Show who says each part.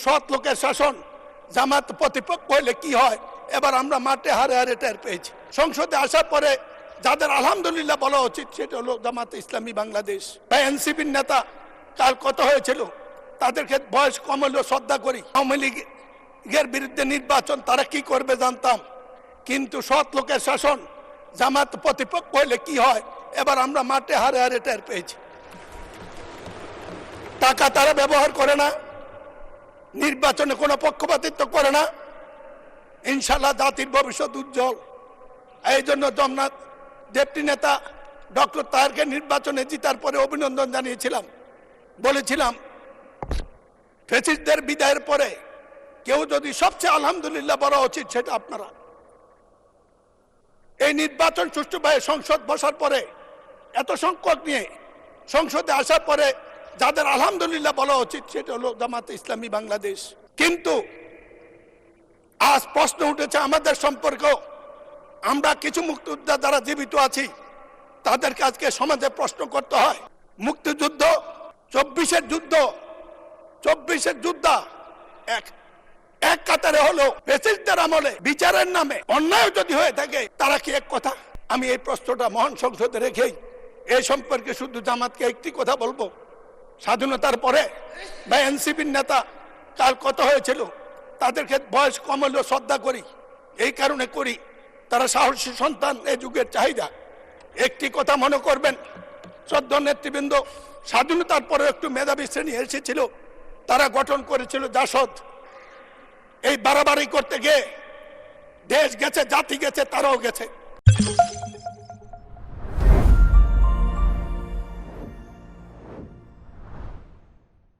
Speaker 1: সৎ লোকের শাসন জামাত প্রতিপক্ষ হলে কি হয় এবার আমরা মাঠে হারে হারে টের পেয়েছি। সংসদে আসার পরে যাদের আলহামদুলিল্লাহ বলা উচিত সেটা হলো জামাত ইসলামী বাংলাদেশ বা এনসিপির নেতা। কাল কত হয়েছিল, তাদেরকে বয়স কম হলেও শ্রদ্ধা করি। আওয়ামী লীগের বিরুদ্ধে নির্বাচন তারা কি করবে জানতাম, কিন্তু সৎ লোকের শাসন জামাত প্রতিপক্ষ হলে কি হয় এবার আমরা মাঠে হারে হারে টের পেয়েছি। টাকা তারা ব্যবহার করে না, নির্বাচনে কোনো পক্ষপাতিত্ব করে না। ইনশাল্লাহ জাতির ভবিষ্যৎ উজ্জ্বল। এই জন্য জগন্নাথ ডেপুটি নেতা ডক্টর তাহেরকে নির্বাচনে জিতার পরে অভিনন্দন জানিয়েছিলাম। বলেছিলাম ফ্যাসিস্টদের বিদায়ের পরে কেউ যদি সবচেয়ে আলহামদুলিল্লাহ বলা উচিত সেটা আপনারা। এই নির্বাচন সুষ্ঠুভাবে সংসদ বসার পরে এত সংকট নিয়ে সংসদে আসার পরে যাদের আলহামদুলিল্লাহ বলা উচিত সেটা হলো জামাত ইসলামী বাংলাদেশ। কিন্তু আজ প্রশ্ন উঠেছে আমাদের সম্পর্কেও। আমরা কিছু মুক্তিযোদ্ধা যারা জীবিত আছি তাদেরকে আজকে সমাজে প্রশ্ন করতে হয়। মুক্তিযুদ্ধ 24-এর যুদ্ধ, 24-এর যোদ্ধা এক কাতারে হলো ফ্যাসিস্টদের আমলে বিচারের নামে অন্যায় যদি হয়ে থাকে তারা কি এক কথা? আমি এই প্রশ্নটা মহান সংসদে রেখেই এই সম্পর্কে শুধু জামাতকে একটি কথা বলবো। স্বাধীনতার পরে বা এনসিপির নেতা কাল কত হয়েছিল, তাদেরকে বয়স কম হলেও শ্রদ্ধা করি। এই কারণে করি তারা সাহসী সন্তান, এই যুগের চাহিদা। একটি কথা মনে করবেন শ্রদ্ধা নেতৃবৃন্দ, স্বাধীনতার পরে একটু মেধাবী শ্রেণী এসেছিল, তারা গঠন করেছিল জাসদ। এই বাড়াবাড়ি করতে গিয়ে দেশ গেছে, জাতি গেছে, তারাও গেছে।